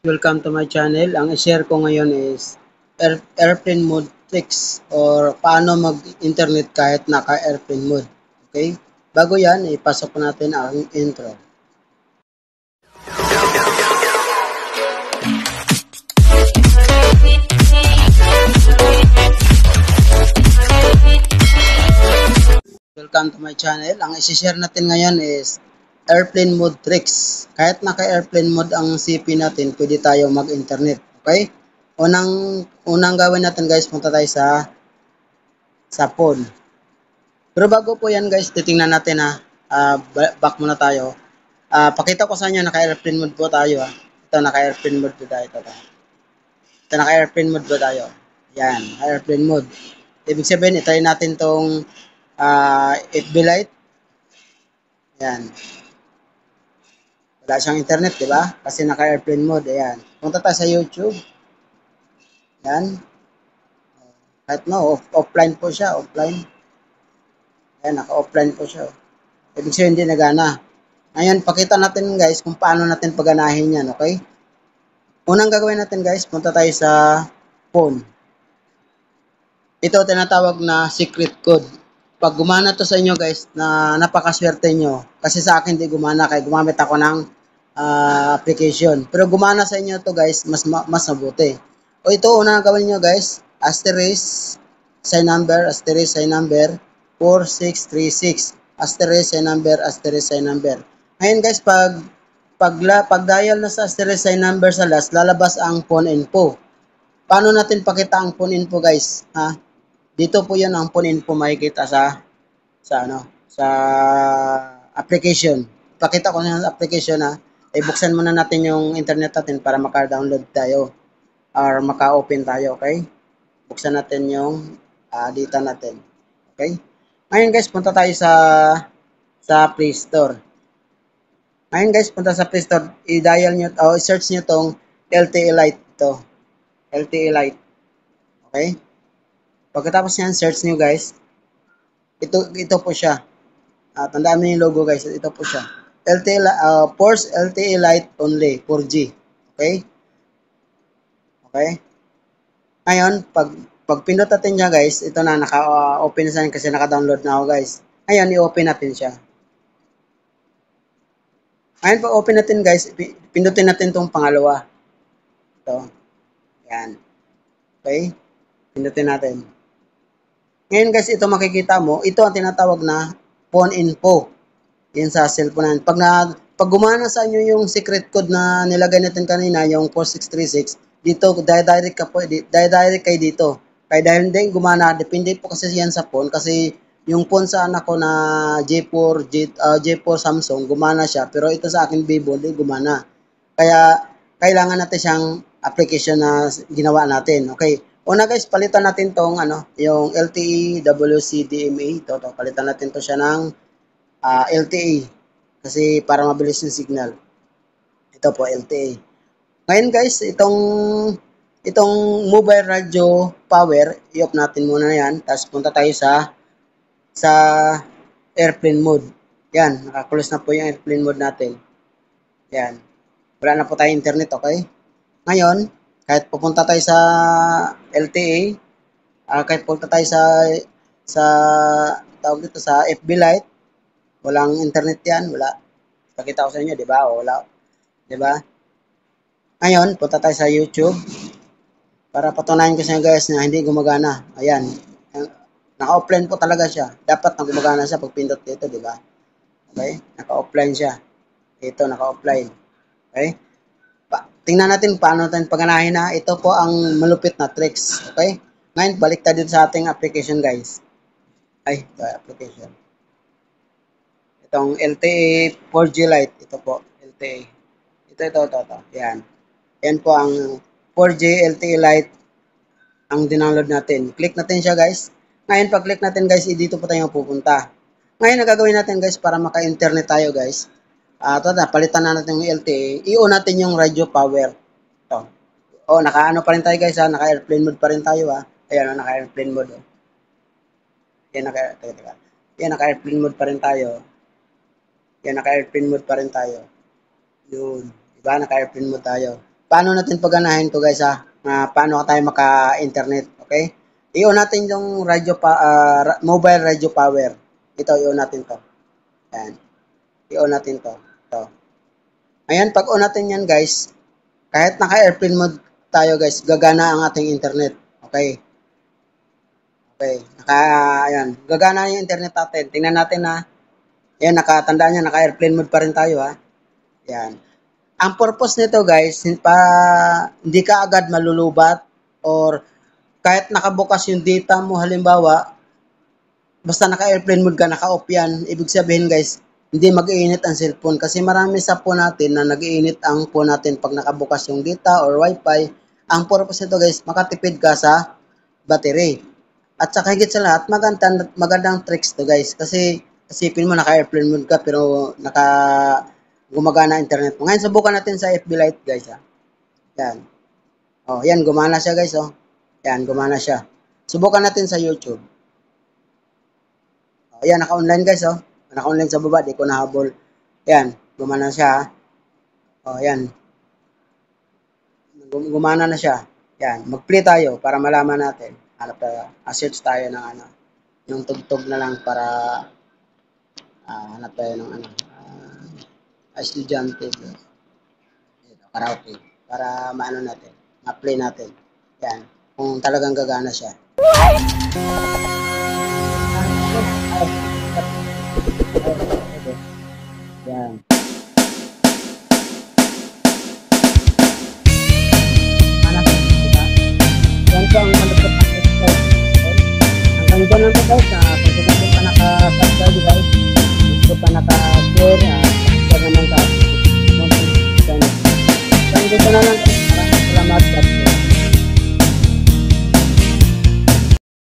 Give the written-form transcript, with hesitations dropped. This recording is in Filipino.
welcome to my channel. Ang i-share ko ngayon is airplane mode tricks or paano mag-internet kahit naka-airplane mode. Okay? Bago yan, ipasok po natin ang intro. Welcome to my channel. Ang i-share natin ngayon is airplane mode tricks. Kahit naka-airplane mode ang CP natin, pwede tayo mag-internet. Okay? Unang gawin natin guys, punta tayo sa phone. Pero bago po yan guys, titingnan natin ha. Back muna tayo. Pakita ko sa inyo, naka-airplane mode po tayo ha. Ito, naka-airplane mode po tayo. Ito, naka-airplane mode po tayo. Yan, airplane mode. Ibig sabihin, itry natin tong FB Lite. Yan. Wala siyang internet, di ba? Kasi naka-airplane mode. Ayan. Punta tayo sa YouTube. Yan. Kahit offline po siya. Offline. Ayan, naka-offline po siya. Ibig sabihin, hindi nagana. Ngayon, pakita natin guys kung paano natin paganahin yan. Okay? Unang gagawin natin guys, punta tayo sa phone. Ito tinatawag na secret code. Pag gumana to sa inyo guys, na napakaswerte nyo. Kasi sa akin hindi gumana, kaya gumamit ako ng application. Pero gumana sa inyo to guys, mas mabuti. O ito, unang gawin nyo guys, asterisk, sign number, 4636, asterisk, sign number. Ngayon guys, pag dial na sa asterisk sign number sa last, lalabas ang phone info. Paano natin pakita ang phone info guys? Ha? Dito po 'yan ang phone info makikita sa application. Pakita ko sa application ha. Buksan muna natin yung internet natin para maka-download tayo or maka-open tayo, okay? Buksan natin yung data natin. Okay? Ngayon guys, punta tayo sa Play Store. Ngayon guys, punta sa Play Store, i-dial nyo o i-search nyo tong LTE Lite ito. LTE Lite. Okay? Pagkatapos niyan, search nyo guys. Ito po siya. Tandaan mo yung logo guys. Ito po siya. Force LTE Lite only. 4G. Okay? Okay? Ngayon, pag pindot natin niya guys, ito na, naka-open na siya kasi naka-download na ako guys. Ngayon, i-open natin siya. Ngayon, pag open natin guys, pindutin natin itong pangalawa. Ito. Yan. Okay? Pindutin natin. Ngayon guys, ito makikita mo, ito ang tinatawag na phone info. Yan sa cellphone natin. Pag gumana sa inyo yung secret code na nilagay natin kanina, yung 4636, dito, direct kayo dito. Kaya dahil hindi gumana, depende po kasi yan sa phone. Kasi yung phone sa anak ko na J4 Samsung, gumana siya. Pero ito sa akin Vivo, hindi gumana. Kaya kailangan natin siyang application na ginawa natin. Okay. Una guys, palitan natin tong yung LTE WCDMA. Ito, palitan natin to siya ng LTE kasi para mabilis yung signal. Ito po LTE. Ngayon guys, itong mobile radio power, i-off natin muna yan. Tapos punta tayo sa airplane mode. Yan, naka-close na po yung airplane mode natin. Yan. Wala na po tayo internet, okay? Ngayon, kahit pupunta tayo sa LTE, kahit pupunta tayo sa tawag dito sa FB Lite, walang internet yan, wala. Pakita ko sa inyo, di ba? O, wala. Di ba? Ngayon, punta tayo sa YouTube para patunayan ko sa inyo guys na hindi gumagana. Ayan. Naka-offline po talaga siya. Dapat na gumagana siya pag pindot dito, di ba? Okay? Naka-offline siya. Ito, naka-offline. Okay? Tingnan natin paano natin paganahin na. Ito po ang malupit na tricks. Okay? Ngayon, balik tayo dito sa ating application guys. Ito application. Itong LTE 4G Lite. Ito po, LTE. Ito. Yan. Yan po ang 4G LTE Lite ang dinownload natin. Click natin siya guys. Ngayon, pag click natin guys, dito po tayo pupunta. Ngayon, nagagawin natin guys para maka-internet tayo guys. Palitan na natin yung LTE. I-on natin yung radio power. Ito. Naka-ano pa rin tayo guys ha. Naka-airplane mode pa rin tayo ha. Ayan, naka-airplane mode. Yan, naka-airplane mode pa rin tayo. Yan, naka-airplane mode pa rin tayo. Yun. Diba? Naka-airplane mode tayo. paano natin paganahin to guys ha? Paano tayo maka-internet, okay? I-on natin yung mobile radio power. Ito, i-on natin to. Yan. I-on natin to. Ito. Ayan, pag on natin yan guys, kahit naka-airplane mode tayo guys, gagana ang ating internet. Okay? Okay. Ayan. Gagana yung internet natin. Tingnan natin na. Ayan, nakatandaan niya, naka-airplane mode pa rin tayo ha. Ayan. Ang purpose nito guys, hindi ka agad malulubat or kahit nakabukas yung data mo halimbawa, basta naka-airplane mode ka, naka-off yan, ibig sabihin guys, hindi mag-iinit ang cellphone kasi marami sa phone natin na nag-iinit ang phone natin pag nakabukas yung data or wifi. Ang purpose nito guys, makatipid ka sa battery. At saka higit sa lahat, magandang tricks to guys kasi isipin mo naka-airplane mode ka pero gumagana internet mo. Ngayon, subukan natin sa FB Lite, guys, ha. Yan. Oh, yan, gumana siya, guys, oh. Yan, gumana siya. Subukan natin sa YouTube. Oh, yan, naka-online, guys, oh. Naka-online sa baba, di ko nahabol. Yan, gumana siya, ha. Oh, yan. Gumana na siya. Yan, mag-play tayo para malaman natin. Search tayo ng ano. Yung tugtog na lang para hanap tayo ng ano. Estudyante karaoke para maano natin, ma-play natin. Yan, kung talagang gagana siya. Yan. Yan po ang malupit na exercise. Hanggang dyan lang po guys, pag hindi pa naka-subscribe guys, hindi pa naka-share, naman sa dito na lang